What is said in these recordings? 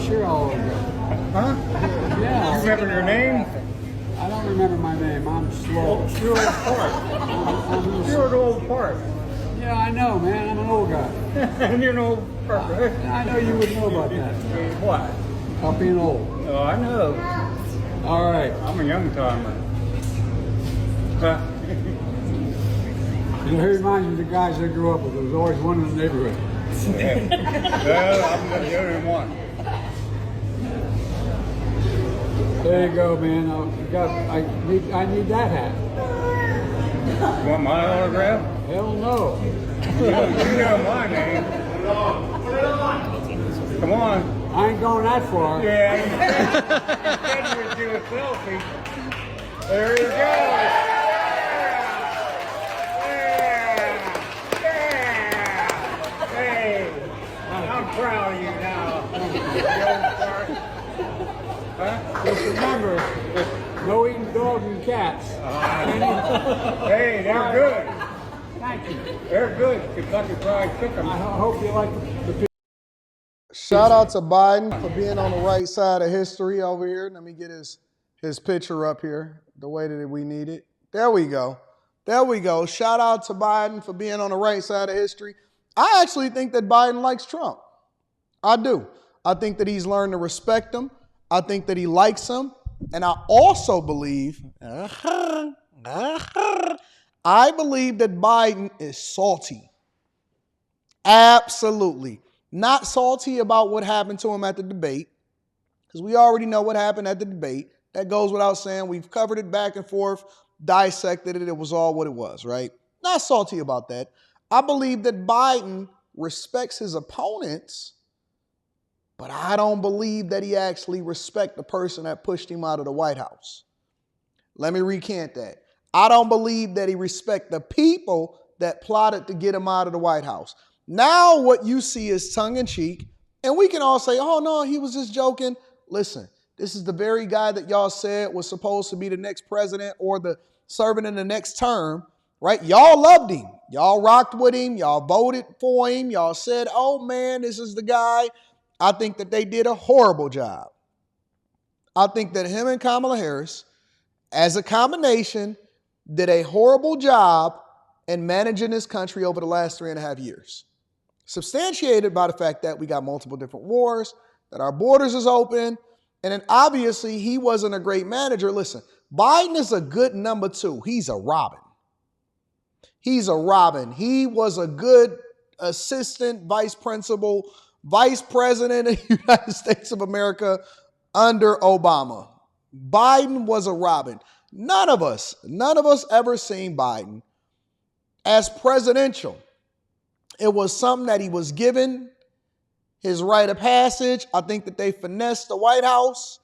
sure how old you are. Huh? Yeah. You remember your name? I don't remember my name. I'm slow. You're old part. You're an old part. Yeah, I know, man. I'm an old guy. And you're an old part, right? I know you would know about that. What? About being old. Oh, I know. All right. I'm a young timer. Huh? It reminds me of the guys I grew up with. There was always one in the neighborhood. Yeah. Well, I'm the only one. There you go, man. I need that hat. You want my autograph? Hell no. You know my name. Come on. I ain't going that far. Yeah. You said you would do a selfie. There you go. Hey, I'm proud of you now. Huh? Just remember, no eating dogs and cats. Hey, they're good. Thank you. They're good. Kentucky Fried Chicken. I hope you like the Shout out to Biden for being on the right side of history over here. Let me get his picture up here the way that we need it. There we go. There we go. Shout out to Biden for being on the right side of history. I actually think that Biden likes Trump. I do. I think that he's learned to respect him. I think that he likes him. And I also believe, I believe that Biden is salty. Absolutely. Not salty about what happened to him at the debate, because we already know what happened at the debate. That goes without saying. We've covered it back and forth, dissected it. It was all what it was, right? Not salty about that. I believe that Biden respects his opponents, but I don't believe that he actually respects the person that pushed him out of the White House. Let me recant that. I don't believe that he respects the people that plotted to get him out of the White House. Now what you see is tongue-in-cheek, and we can all say, oh, no, he was just joking. Listen, this is the very guy that y'all said was supposed to be the next president or the servant in the next term, right? Y'all loved him. Y'all rocked with him. Y'all voted for him. Y'all said, oh, man, this is the guy. I think that they did a horrible job. I think that him and Kamala Harris, as a combination, did a horrible job in managing this country over the last 3.5 years. Substantiated by the fact that we got multiple different wars, that our borders is open, and then obviously he wasn't a great manager. Listen, Biden is a good number two. He's a Robin. He's a Robin. He was a good assistant vice principal, vice president of the United States of America under Obama. Biden was a Robin. None of us ever seen Biden as presidential. It was something that he was given, his rite of passage. I think that they finessed the White House,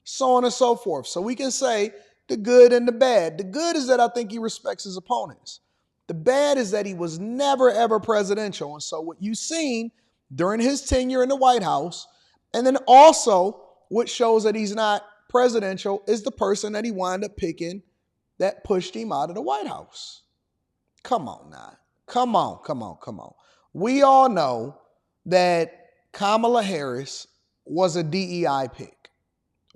so on and so forth. So we can say the good and the bad. The good is that I think he respects his opponents. The bad is that he was never, ever presidential. And so what you've seen during his tenure in the White House, and then also what shows that he's not presidential, is the person that he wound up picking that pushed him out of the White House. Come on now. Come on. We all know that Kamala Harris was a DEI pick.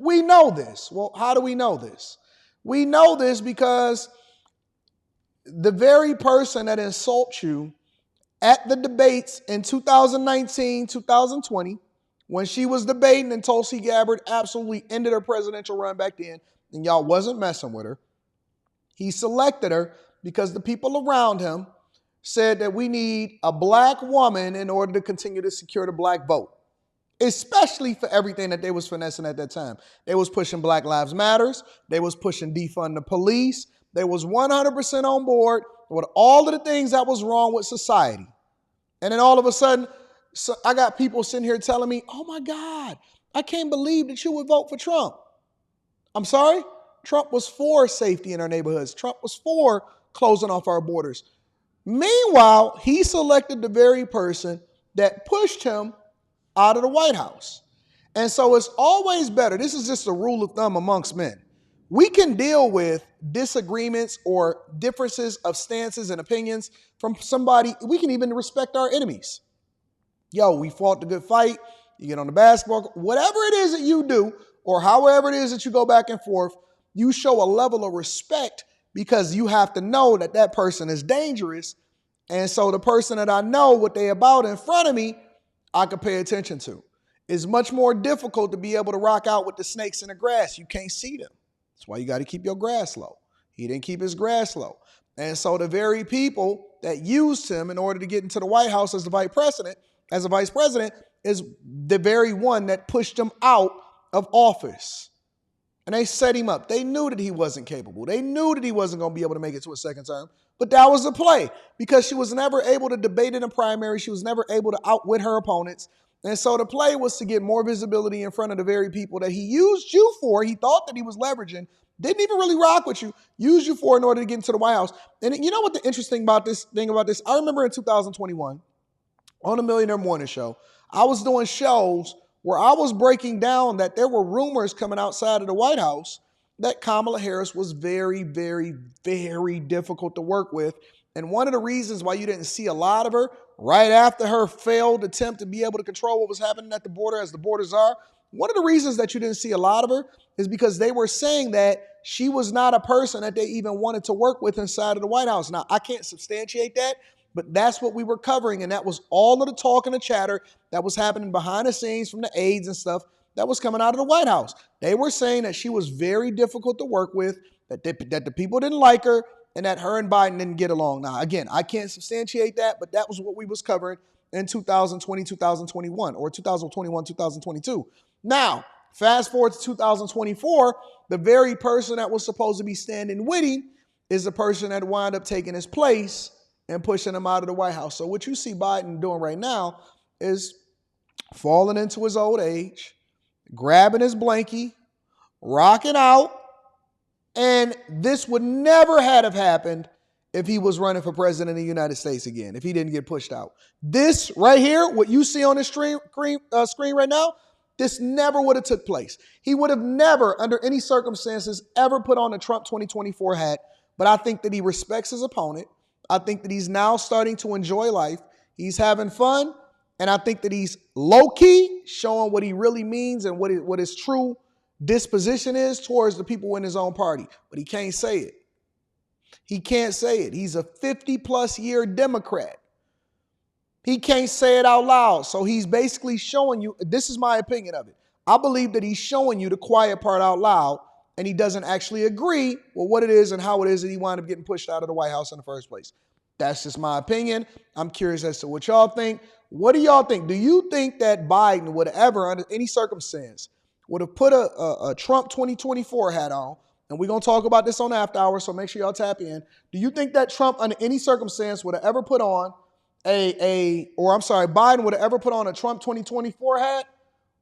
We know this. Well, how do we know this? We know this because the very person that insults you at the debates in 2019, 2020, when she was debating and Tulsi Gabbard absolutely ended her presidential run back then, and y'all wasn't messing with her, he selected her because the people around him said that we need a black woman in order to continue to secure the black vote, especially for everything that they was finessing at that time. They was pushing Black Lives Matters. They was pushing defund the police. They was 100% on board with all of the things that was wrong with society. And then all of a sudden, I got people sitting here telling me, oh my God, I can't believe that you would vote for Trump. I'm sorry? Trump was for safety in our neighborhoods. Trump was for closing off our borders. Meanwhile, he selected the very person that pushed him out of the White House. And so it's always better. This is just a rule of thumb amongst men. We can deal with disagreements or differences of stances and opinions from somebody. We can even respect our enemies. Yo, we fought the good fight. you get on the basketball court, whatever it is that you do, or however it is that you go back and forth, you show a level of respect because you have to know that that person is dangerous. And so the person that I know what they about in front of me, I can pay attention to. It's much more difficult to be able to rock out with the snakes in the grass. You can't see them. That's why you got to keep your grass low. He didn't keep his grass low. And so the very people that used him in order to get into the White House as the vice president, is the very one that pushed him out of office. And they set him up. They knew that he wasn't capable. They knew that he wasn't going to be able to make it to a second term. But that was the play because she was never able to debate in a primary. She was never able to outwit her opponents. And so the play was to get more visibility in front of the very people that he used you for. He thought that he was leveraging, didn't even really rock with you, used you for in order to get into the White House. And you know what the interesting thing about this? I remember in 2021 on the Millionaire Morning Show, I was doing shows where I was breaking down that there were rumors coming outside of the White House that Kamala Harris was very, very, very difficult to work with. And one of the reasons why you didn't see a lot of her right after her failed attempt to be able to control what was happening at the border as the borders are, one of the reasons that you didn't see a lot of her is because they were saying that she was not a person that they even wanted to work with inside of the White House. Now, I can't substantiate that, but that's what we were covering. And that was all of the talk and the chatter that was happening behind the scenes from the aides and stuff that was coming out of the White House. They were saying that she was very difficult to work with, that the people didn't like her, and that her and Biden didn't get along. Now, again, I can't substantiate that, but that was what we was covering in 2020, 2021, or 2021, 2022. Now, fast forward to 2024, the very person that was supposed to be standing with him is the person that wound up taking his place and pushing him out of the White House. So what you see Biden doing right now is falling into his old age, grabbing his blankie, rocking out, and this would never have happened if he was running for president of the United States again, if he didn't get pushed out. This right here, what you see on the screen right now, this never would have took place. He would have never, under any circumstances, ever put on a Trump 2024 hat, but I think that he respects his opponent. I think that he's now starting to enjoy life. He's having fun, and I think that he's low-key showing what he really means and what his true disposition is towards the people in his own party. But he can't say it. He can't say it. He's a 50-plus year Democrat. He can't say it out loud. So he's basically showing you, this is my opinion of it. I believe that he's showing you the quiet part out loud, and he doesn't actually agree with what it is and how it is that he wound up getting pushed out of the White House in the first place. That's just my opinion. I'm curious as to what y'all think. What do y'all think? Do you think that Biden would ever, under any circumstance, would have put a Trump 2024 hat on? And we're going to talk about this on After Hours, so make sure y'all tap in. Do you think that Trump, under any circumstance, would have ever put on Biden would have ever put on a Trump 2024 hat?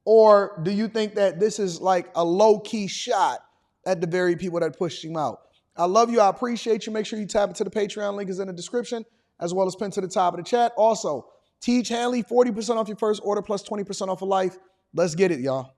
Or do you think that this is like a low-key shot at the very people that pushed him out? I love you. I appreciate you. Make sure you tap into the Patreon. Link is in the description, as well as pinned to the top of the chat. Also, Teach Hanley, 40% off your first order plus 20% off of life. Let's get it, y'all.